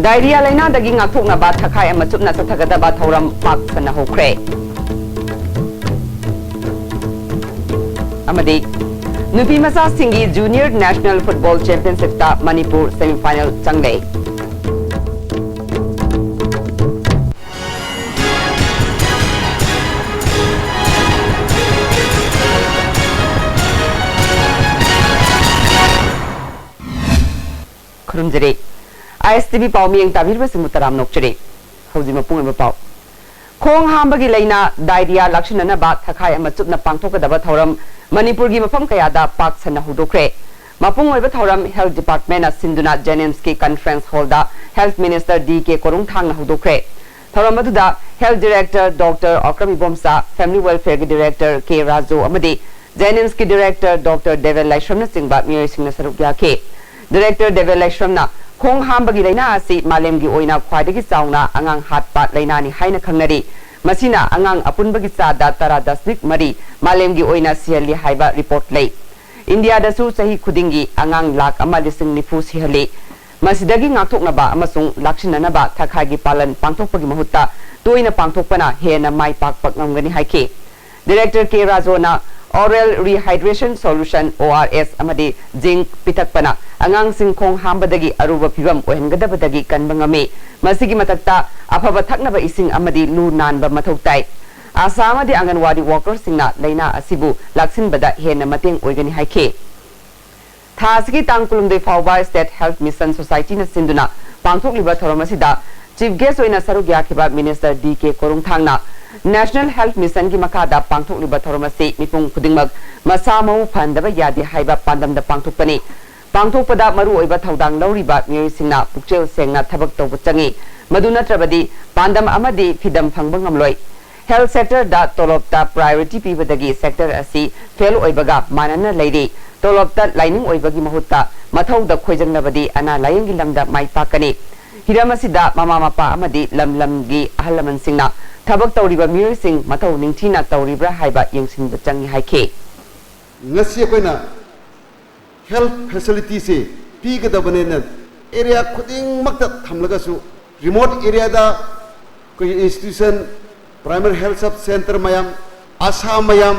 Diarrhoea लाइना दगी ngathoknaba thakai ama chupna chathagada thoram pak sana hokre amadi nupi masa singi junior national football championship ta Manipur semi final changle khurumjere ISTV Pauming Tabir Simutaram Nokcheri, Hosima Puma Pau. Kong Hambagi Lena, Didia, Lakshana Bat, Takai, and Matutna Pangtoka Dabatoram, Manipur Gimapam Kayada, Parks and Hudokre. Mapung Vatoram Health Department at Sinduna Janemski Conference Holder, Health Minister D.K. Korungtang Hudokre. Thoramatuda, Health Director Dr. Okrami Bomsa, Family Welfare Director K. Razo Amadi, Janemski Director Dr. Devel Laishramna Singh Batmir Singh Sarukya Director Devel Laishramna. Kong Hambagi Laina asi Malemgi Oina Quadigi Sauna, Angang Hatpat Lainani Haina Kanari, Masina, Angang Apunbagi Sada Tara Dasmik Mari, Malemgi Oina Siali Haiba report late. India the Su Sahi Kudingi, Angang Lak Amalising Nifus Hili, Masidagi Natoknaba, Amasung, Lakshinanaba, Takagi Palan, Pantopagi Mahuta, Tuina Pantopana, Hena Mai Pak Pakangani Haike. Director K. Razona, Oral Rehydration Solution ORS Amadi, Zinc Pitakpana. Angang Singkong Hambadagi Aruba Pibam Ohengadabadagi Kanbangame, Masigi Matakta, Apabataknaba Ising Amadi Lu Nanba Matoktai. Asama the Anganwadi workers Singna, Laina Asibu, Laksin Bada Hena Mating Organi Haike. Tasiki Tangkulum de Fauba State Health Mission Society na Sinduna, Pangtok Liba Thoromasida, Chief Guest Oina Sarugyakiba Minister D.K. Korungtangna, National Health Mission Ki Makada Pangtok Liba Thoromasi, Mipung Kudingmag, Masamo Pandaba Yadi Haiba Pandam the Pangtokpani. Pangtok pada maru oiba thaudang lauriba mioi singna pukchel sengna thabak tawbu changi maduna trabadi pandam amadi fidam phangbang amloi health sector da tolopta priority pibadagi sector asi fail oibaga manana leiri tolopta lining oibagi mahutta mathau da khoijangnabadi ana layengi lamda mai pakani hiramasida mama mapa amadi lamlamgi ahalaman singna thabak tawriba mioi sing mathau ningthina tawribra haiba yengsing da changi haike ngasi koina health facility se piga da banena area khuding makta thamlaga su remote area da koi institution primary health sub center mayam asa mayam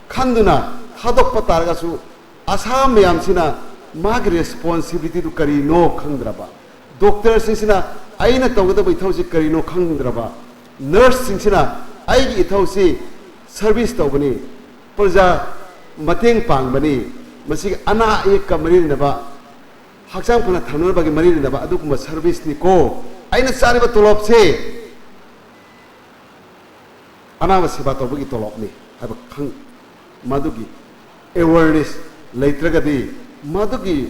khanduna thadok patarga su asa mayam sina mag responsibility to kari no khandraba doctor sina aina tawgada baithausi kari no khandraba nurse sina aigi ithausi service tawbani praja mateng pangbani Masih anak ia kemarin naba, haksang pernah thanon bagi marin naba, aduk mas service ni ko, aina cari batolop se, anak masih batol bagi tolop ni, apa kang madugi awareness later kadi madugi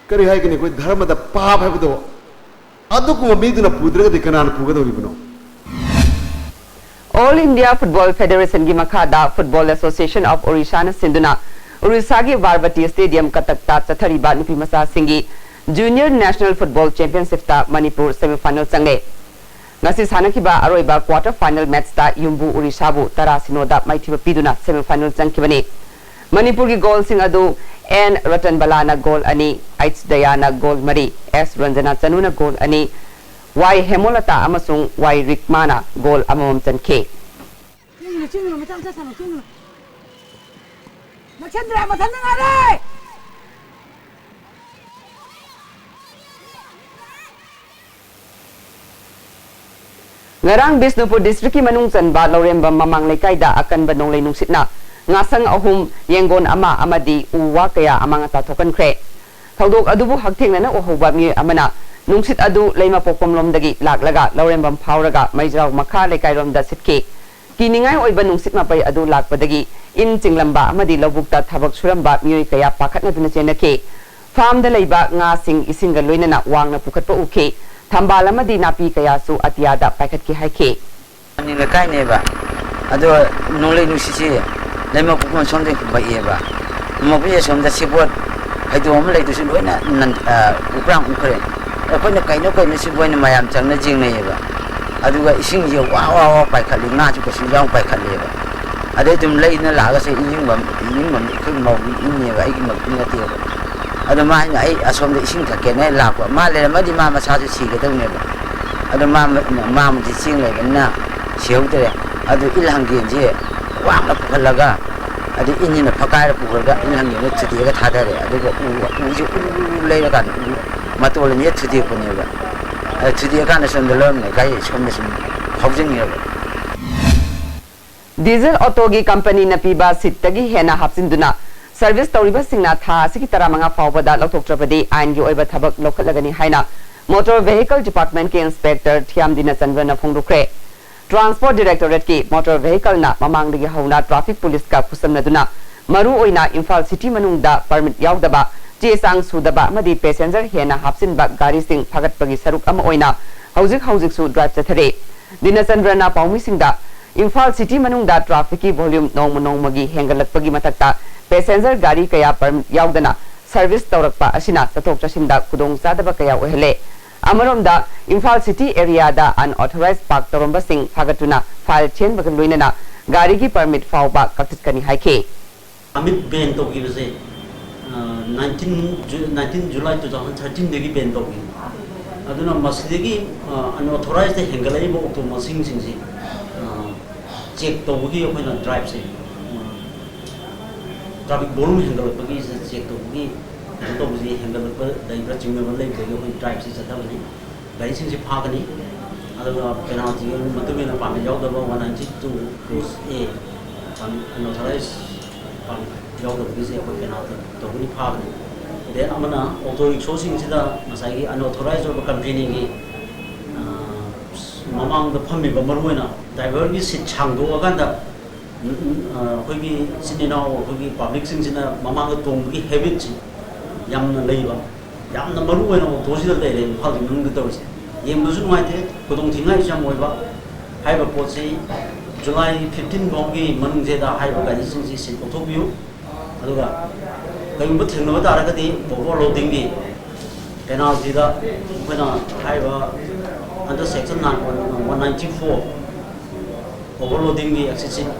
kari hai kini koi dharma da paap hai betul, aduk mamidu na pudra kadi kanan puga tu ibuno. All India Football Federation ki Makada Football Association of Orissa na Sinduna Orissa ki Barbati Stadium katakta chathariba nupi masa singi Junior National Football Championship ta Manipur semi final change ngasi sanakiba aroiba quarter final match ta Yumbu Orissa bu tara sinoda maithiba piduna semi final changkibani Manipur ki goal sing adu N Ratan Balana goal ani H Dayana goal mari S Ranjana Chanuna goal ani Y Hemolata amasung Y Rikmana goal amamam chanke Ngarang Bisnupur District ki manung chanba Loremba mamang lekai da akan banong lei nungsitna ngasang ahum yengon ama amadi uwa kaya amang tathokan khre thodok adubu hakthengna na ohoba mi amana nungsit adu leima pokom lomdagi laklaga Lorembam phawraga maijraw makha lekai romda sitke kiningai oiba nungsit mapai adu lakpadagi in cinglamba amadi lobukta thabak suramba mioi kaya pakhatna duna chenake farm da leiba nga sing isinga loinana wangna pukhatpa uke thambal amadi napi kaya su atiada paikhatki haike ani lekai neba adu nolei nusisi leima pokom somde baieba mobiye somda sibot haidu om leidu su loina nan uprang ukre akoina kaino kaino siboina mayam changna jingneiba aduga ising je wa paikhali na chu kasu jang paikhali ba ade dum leina laga se injing bam ikhu mau inne ba igi mak ni ati अदो मा आई असोम दे इसिंग थके ने लाको मा ले मदि मा मसा जो सिगे दने बा अदो मा मदि सिंग ले ना सिहौदे अदो इलहंगे जे वांग फलगा अदो इनिन फकाय पुगरगा इलहंगे ने छुदिगा थादरे अदो उजु लेरा कान मतोल ने छुदि कोनेबा छुदि कान संदलम ने गाय सोमने सम हौजिंगेबा डीजल ऑटो की कंपनी न पीबा सिटगी हेना हापसिंदुना सर्विस तौरिबा सिंगना था सिकी तरामंगा फावबदा लौथोक्ट्रबदी आइन की ओइबा थबक लौखलगनी हाइना मोटर व्हीकल डिपार्टमेंट के इंस्पेक्टर थियामदिना चंद्रन फोंदुखरे ट्रांसपोर्ट डायरेक्टोरेट की मोटर व्हीकल ना ममांगदगी हौना ट्रैफिक पुलिस का खुसमनदुना मरु ओइना इम्फाल सिटी मनुंगदा परमिट यावदबा चेसांग सुदबा मदी पैसेंजर हेना हापसिनबा गाड़ी सिंग फगतपगी सरुक अम ओइना हौजिक सु ड्राइव चथरे दिनचंद्रना पाउमिसिंगदा इम्फाल सिटी मनुंगदा ट्रैफिक की वॉल्यूम नौमगी हेंगलकपगी मतकता पैसेंजर गाड़ी कया परमिट यावदना सर्विस तौरकपा असिना चथोक चसिंदा खुदोंग चादबा कया ओहले अमरोमदा इम्फाल सिटी एरिया दा अनऑथराइज्ड पार्क तौरंबा सिंग फागतुना फाइल चेनबग लोइनना गाड़ी की परमिट फावबा कक्तिकनी हाइखे परमिट बैन तौगिबसे 19 जुलाई 2013 देगी बैन तौगी अदुना मसलिगी अनऑथराइज्ड हेंगलाइबो ऑटो मसिंग सिंगसी चेक तौगी अखोइना ड्राइव से ट्रैफिक वॉल्यूम हेंगलपगी चेक तौगी तौबजी हेंगलप दैब्रा चिंगबल लेबगे अखोइ ड्राइव से चथबनी गाड़ी सिंगसी फागनी अदुगा पेनाल्टी मतुमेना पामे यावदबा 192 क्रोस ए अनऑथराइज्ड यावदबगी से अखोइ पेनाल्टी तौगनी फागनी देन अमना ऑटो रिक्शा सिंगसिदा मसाई अनऑथराइज्ड और कंपनी की ममांग द फमिबा मरुना ड्राइवर की सीट छांगदो अगांदा अखोइगी सिनेना अखोइगी पब्लिक सिंगसिना ममांग तोंबगी हैबिट यामना लेबा यामना मरुना ऑटोसिदा लेरे फाल नंग तौसे येमदुसु नुआइते खुदोंग थिंगाइ जाम ओइबा हाइबा पोसे जुलाई 15 बोंगी मनुंगजेदा हाइबा गाड़ी सिंगसि सीट ऑटोबियो अदुगा कयुंबा थिंगनबा तारगदि ओवरलोडिंग की पेनाल्टीदा अखोइना हाइबा under section 194 overloading the excessive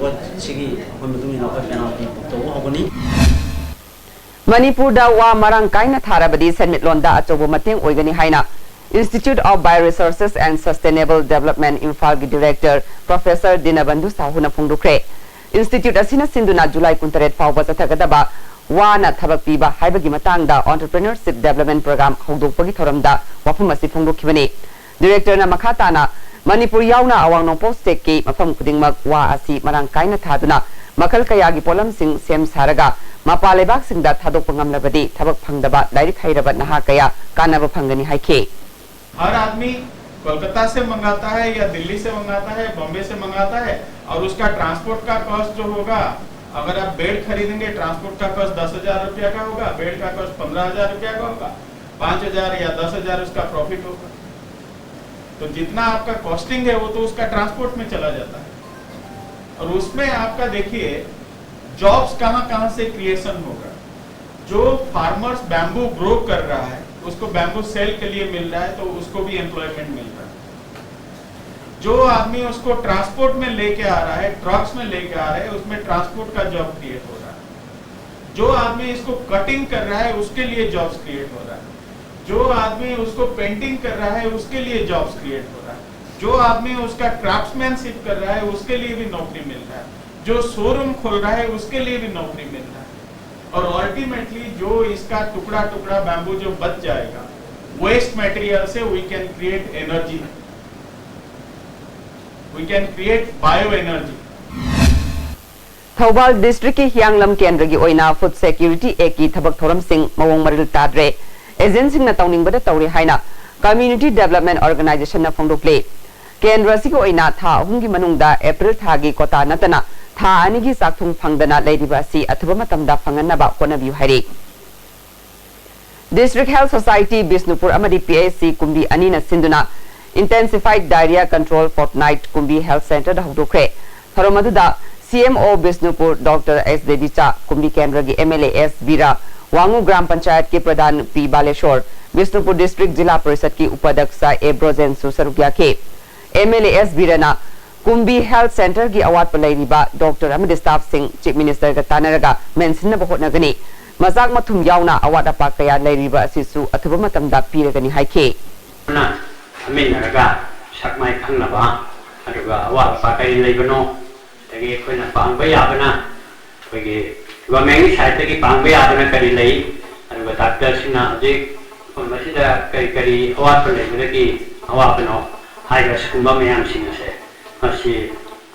what sigi akhoi na penalty to hogani Manipur da wa marang kaina tharabadi senmitlon da achobo mateng oigani haina Institute of Bioresources and Sustainable Development Imphal gi Director Professor Dinabandhu Sahuna phongdukre Institute asina sinduna July 28 fawba chathagadaba wana thabak piba haibagi matangda Entrepreneurship Development Program hogdokpagi thoramda wafum asi phongdokhibani Director na makhatana Manipur yauna awang nongpo state ki mafam kudingmak wa asi marang kaina thaduna makal kayagi polam sing sem saraga mapalebak singda thadok pangamlabadi thabak phangdaba direct hairabat naha kaya kanaba phangani haike हर आदमी कोलकाता से मंगाता है या दिल्ली से मंगाता है बॉम्बे से मंगाता है और उसका ट्रांसपोर्ट का कॉस्ट जो होगा अगर आप बेड खरीदेंगे ट्रांसपोर्ट का कॉस्ट 10,000 रुपया का होगा बेड का कॉस्ट 15,000 रुपया का होगा 5,000 या 10,000 उसका प्रॉफिट होगा तो जितना आपका कॉस्टिंग है वो तो उसका ट्रांसपोर्ट में चला जाता है और उसमें आपका देखिए जॉब्स कहां से क्रिएशन होगा जो फार्मर्स बैम्बू ग्रो कर रहा है उसको बैम्बू सेल के लिए मिल रहा है तो उसको भी एम्प्लॉयमेंट मिल रहा है जो आदमी उसको ट्रांसपोर्ट में लेके आ रहा है ट्रक्स में लेके आ रहा है उसमें ट्रांसपोर्ट का जॉब क्रिएट हो रहा है जो आदमी इसको कटिंग कर रहा है उसके लिए जॉब्स क्रिएट हो रहा है जो आदमी उसको पेंटिंग कर रहा है उसके लिए जॉब्स क्रिएट हो रहा है जो आदमी उसका क्राफ्ट्समैनशिप कर रहा है उसके लिए भी नौकरी मिल रहा है जो शोरूम खोल रहा है उसके लिए भी नौकरी मिल रहा है और अल्टीमेटली जो इसका टुकड़ा टुकड़ा बैम्बू जो बच जाएगा वेस्ट मटेरियल से we can create energy we can create bio energy Thoubal district की हियांगलम केंद्र की ओइना फूड सिक्योरिटी एक्ट की थबक थोरम सिंह मवोंग मरिल ताद्रे एजेंसी न तौनिंगबदा तौरी हाइना कम्युनिटी डेवलपमेंट ऑर्गेनाइजेशन न फोंदोक्ले केंद्र सिको ओइना था अहुंगी मनुंगदा अप्रैल थागी कोता नतना था अनिगी साक्थुंग फंगदना लेरिबासी अथबा मतमदा फंगनबा कोनबियु हाइरे डिस्ट्रिक्ट हेल्थ सोसाइटी बिष्णुपुर अमदी पीएचसी कुंबी अनि न सिंदुना intensified diarrhoea control fortnight Kumbi health centre हौदोक्रे थरोमदुदा सीएमओ बिष्णुपुर डॉक्टर एस देवीचा कुंबी केंद्र की एमएलए एस बीरा वांगू ग्राम पंचायत के प्रधान पी बालेश्वर बिष्णुपुर डिस्ट्रिक्ट जिला परिषद की उपाध्यक्ष एब्रोजेन सुसरुकिया के एमएलए एस बीरना कुंबी हेल्थ सेंटर की अवाट पर लेरिबा डॉक्टर अमदी स्टाफ सिंह चीफ मिनिस्टर का तानरगा मेंसिन होटनगनी मजाक मथुम यावना अवाद अपा कया लेरिबा असिसु अथुबा मतमदा पीरगनी हाइखे ना मिनरगा सकमाय खंगनबा अदुगा अवाद अपा कई लेबनो तगी खोइना पांगबा याबना खोइगे गवर्नमेंट साइड तगी पांगबा याबना करी लई अदुगा डॉक्टर सिना जे मसिदा करी अवाद लेबदगी अवादनो हाइगा स्कुम्बा मयाम सिंगसे मसि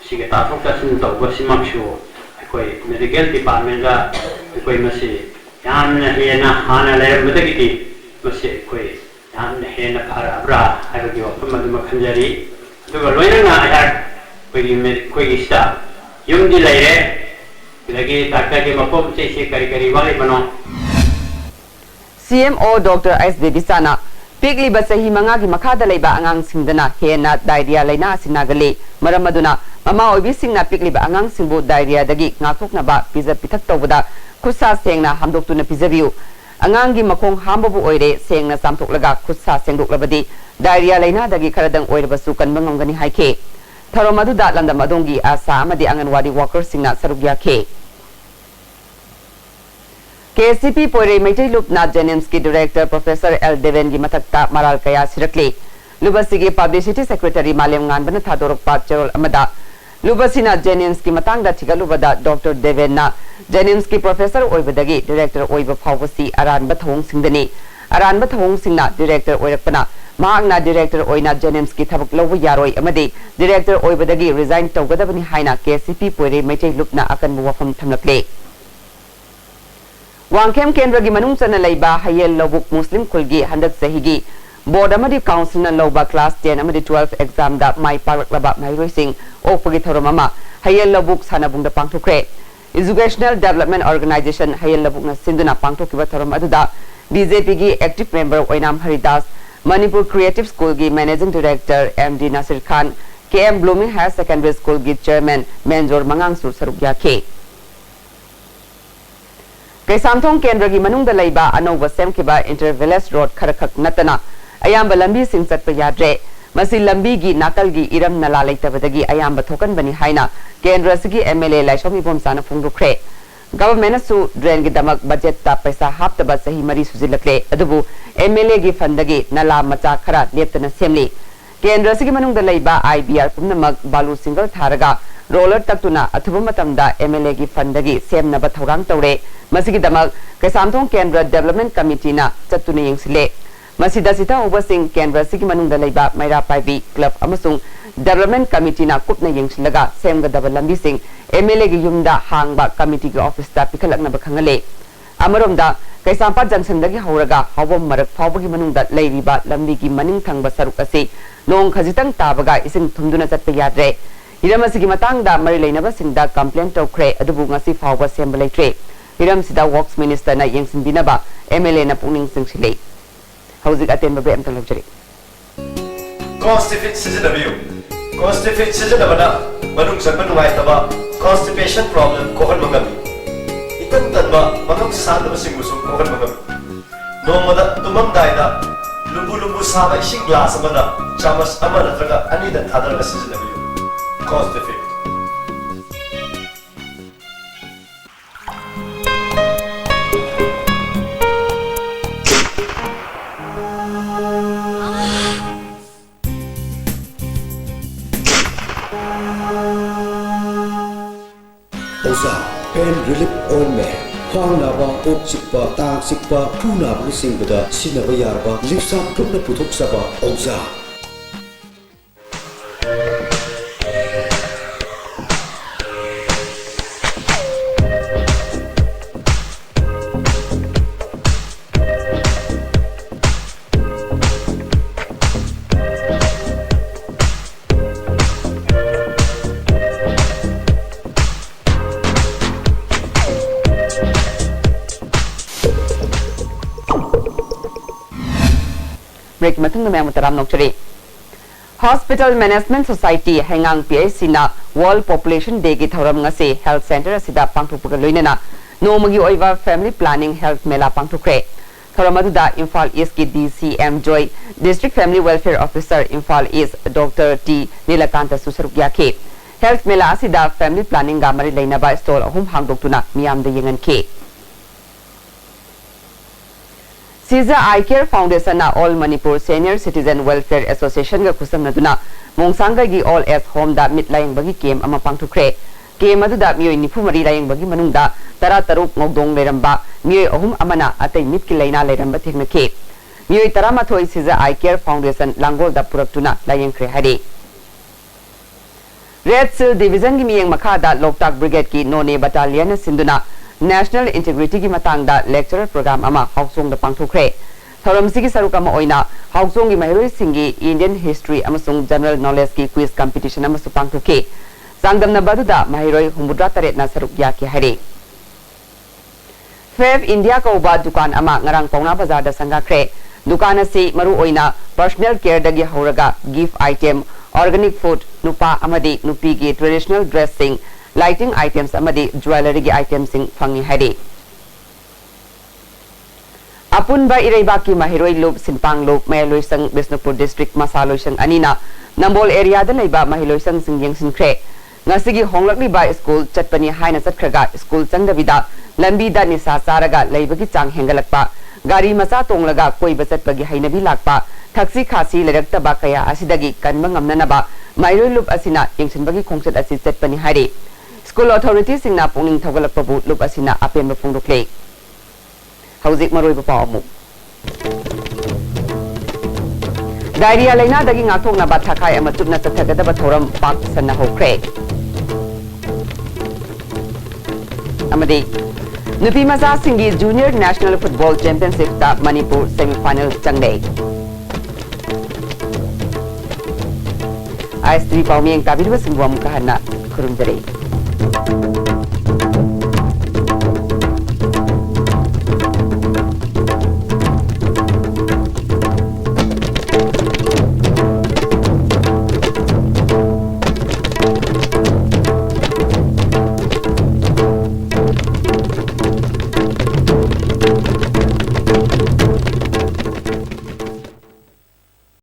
सिगे ताथोक तासिन तौबसिमक्सु कोई मेडिकल डिपार्टमेंट का कोई मसी यामना हेना हाना लेरबदगी मसी कोई यामना हेना फराब्रा हाइबगी वफम मदुमा खंजरी अदुगा लोइना आयार कोई स्टाफ युमदि लेरे लगी डॉक्टर के मफम से करी वाले बनो CMO Dr. S. Devisana पिगली बसही मंगा की मखादा लेबा अंगांग सिंगदना हेना डायरिया लेना सिनागले मरम मदुना ममा ओबी सिंगना पिगली बा अंगांग सिंगबो डायरिया दगी ngathoknaba पिजा पिथक तौबदा खुसा सेंगना हमदोक्तुना पिजबियु अंगांग की मखोंग हामबबु ओइरे सेंगना सामथोक्लगा खुसा सेंगदोक्लबदी डायरिया लेना दगी खरदंग ओइरबसु कनबा ngamgani हाइखे थरो मदुदा लंदम अदोंगी आशा अमदि आंगनवाड़ी वर्कर सिंगना सरुक याखे KCP पोरे मैत्री लुपना जेनिम्स की डायरेक्टर प्रोफेसर एल देवेन की मथक्ता मराल कया सिरकले लुबसी पब्लिसिटी सेक्रेटरी मालेम गानबन थादोरपा चरोल अमदा लुबसीना जेनिम्स की मतंगदा थिगलुबदा डॉक्टर देवेन जेनिम्स की प्रोफेसर ओइबदगी डायरेक्टर ओइब फावसी अरानब थोंग सिंगदनी अरानब थोंग सिंगना डायरेक्टर ओइरकपना मांगना डायरेक्टर ओइना जेनिम्स की थबक लौब यारोय अमदे डायरेक्टर ओइबदगी रिजाइन तौगदबनी हाइना KCP पोरे मैत्री लुपना अकनबु वफम थमलकले वांगखेम केंद्र की मनुंग चन लेबा हयेल लबुक मुस्लिम खुलगी हंदक सहीगी बोर्ड अमदी काउंसिल न लौबा क्लास 10 अमदी 12 एग्जाम दा माई पारकलबा माइरोय सिंह ओपगी थोरममा हयेल लबुक सानाबुंग दा पांगथोख्रे एजुकेशनल डेवलपमेंट ऑर्गेनाइजेशन हयेल लबुक न सिंधुना पांगथोकिबा थोरम अदुदा बीजेपी की active member Oinam Haridas Manipur creative school की managing director MD Nasir Khan KM blooming higher secondary school की चेयरमैन मेंजोर मंगांगसु सरुक याखे कैसामथोंग केंद्र की मनुंग लेबा अनौब सेमखिबा इंटरविलेज रोड खरखक नतना अयाम लंबी सिंह चटप याद्रे मसी लंबी की नाकल की इरम नला लेतबदगी अयाम थोकन बनी हाइना केंद्र सिगी MLA लाइसोमी बोमसाना फोंगरुख्रे गवर्नमेंट सु ड्रेन की दमक बजट ता पैसा हाप्तबा सही मरी सुजिलक्ले अदुबु MLA की फंदगी नला मचा खरा लेप्तना सेमली केंद्र सिगी मनुंग लेबा IBR पुनमक बालू सिंगल थारगा रोलर तक्तुना अथुबा मतमदा MLA की फंदगी सेमनब थौरांग तौरे मसिगी दमक कैसामथोंग केंद्र डेवलपमेंट कमिटी ना चतुना यंगसिले मसिदा सिता ओबसिंग केंद्र सिगी मनुंग लेबा मैरा पाइबी क्लब अमसुंग डेवलपमेंट कमिटी ना कुपना यंगसिलगा सेमगदब लंबी सिंग MLA की युमदा हांगबा कमिटी की ऑफिस ता पिखलकनब खंगले अमरोमदा कैसामपा जंक्शन दगी हौरगा हवम मरक फावबगी मनुंगदा लेरिबा लंबी की मनिंग थंगबा सरुक असि नोंग खजितंग ताबगा इसिंग थुमदुना चटप याद्रे हिरमसिगी मतंगदा मरि लेनबा सिंगदा कंप्लेंट तौख्रे अदुबु ngasi फावबा सेमब लेत्रे हिरमसिदा वर्क्स मिनिस्टर ना यंगसिनबिनबा MLA ना पुनिंग सिंगसिले हौजिक अतेनबा बे अमतल लौजरे Constipate सिजनबियु Constipate सिजनबना मनुंग संबन नुवाइतबा constipation problem Kohn मंगबी इतन तनबा मनुंग सादब सिंगुसु Kohn मंगबी नोमदा तुमम दाइदा लुबु लुबु साबा इसिंग ग्लास अमदा चामस अमा नत्रगा अनिदा थादरगा सिजनबियु Constipate Oza Pain Relief Ointment Khwang naba, kok chikpa, tang chikpa, phu naba singda sinaba yarba, lipsam thukna puthok saba Oza break मथंग में मुतराम नोचरे hospital management society हेंगांग PIC ना world population day की थौरम ngase हेल्थ सेंटर असिदा पांगथोकपगा लोइनना नोमगी ओइबा फैमिली प्लानिंग हेल्थ मेला पांगथोखरे थौरम अदुदा इम्फाल ईस्ट की DCM Joy district family welfare officer Imphal east doctor T Nilkant सुसरुक याखे हेल्थ मेला असिदा फैमिली प्लानिंग गा मरि लेनबा स्टॉल अहुम हांगदोक्तुना मियाम द यंगन के Siza I Care Foundation na All Manipur Senior Citizen Welfare Association ga kusam na duna Mongsanga gi All as Home da mit layang bagi kem ama pangthukre kem adu da mioi nifu mari layang bagi manung da tara taruk ngogdong leramba mioi ahum amana atay mit ki laina leramba thekna ke mioi tarama thoi Siza I Care Foundation langol da puraktuna layang kre hari Red Seal Division gi miyeng makada Loktak Brigade ki None Battalion sinduna National Integrity ki matang da lecturer program ama hausong da pangthukre thoram sigi saruk ama oina hausong gi mahiroi singi Indian history amasung general knowledge ki quiz competition ama su pangthuke sangdam na baduda mahiroi humudra taret na saruk ya ki hari Fave India ka uba dukan ama ngarang Pauna Bazar da sangakre dukan asi maru oina personal care dagi hauraga gift item organic food nupa amadi nupi gi traditional dressing lighting items amadi jewelry gi items sing phangi hari Apunba Iraiba ki mahiroi loop sinpang loop Mahiloisang Bisnupur District Masaloisang Anina Nambol area da leiba Mahiloisang singyang sinkre ngasigi honglakli ba school chatpani haina chatkhraga school changdavida lambi da nisa saraga leibagi chang hengalakpa gari macha tonglaga koiba chatpagi hainabi lakpa thaksi khasi lerakta kaya asidagi kanma ngamnanaba mahiroi loop asina yengsinbagi khongchat asi chatpani hari School authorities singna pungning thogalakpabu loop asina apen mapungdukle Hauzik maroi pa amu Diarrhea laina dagi ngathok na ba thakai ama chutna chathagada ba thoram pak sanna hokre amadi nupi maza singi junior national football championship ta Manipur semi final changne IS3 paumiyeng tabirwa singwam kahana kurumjare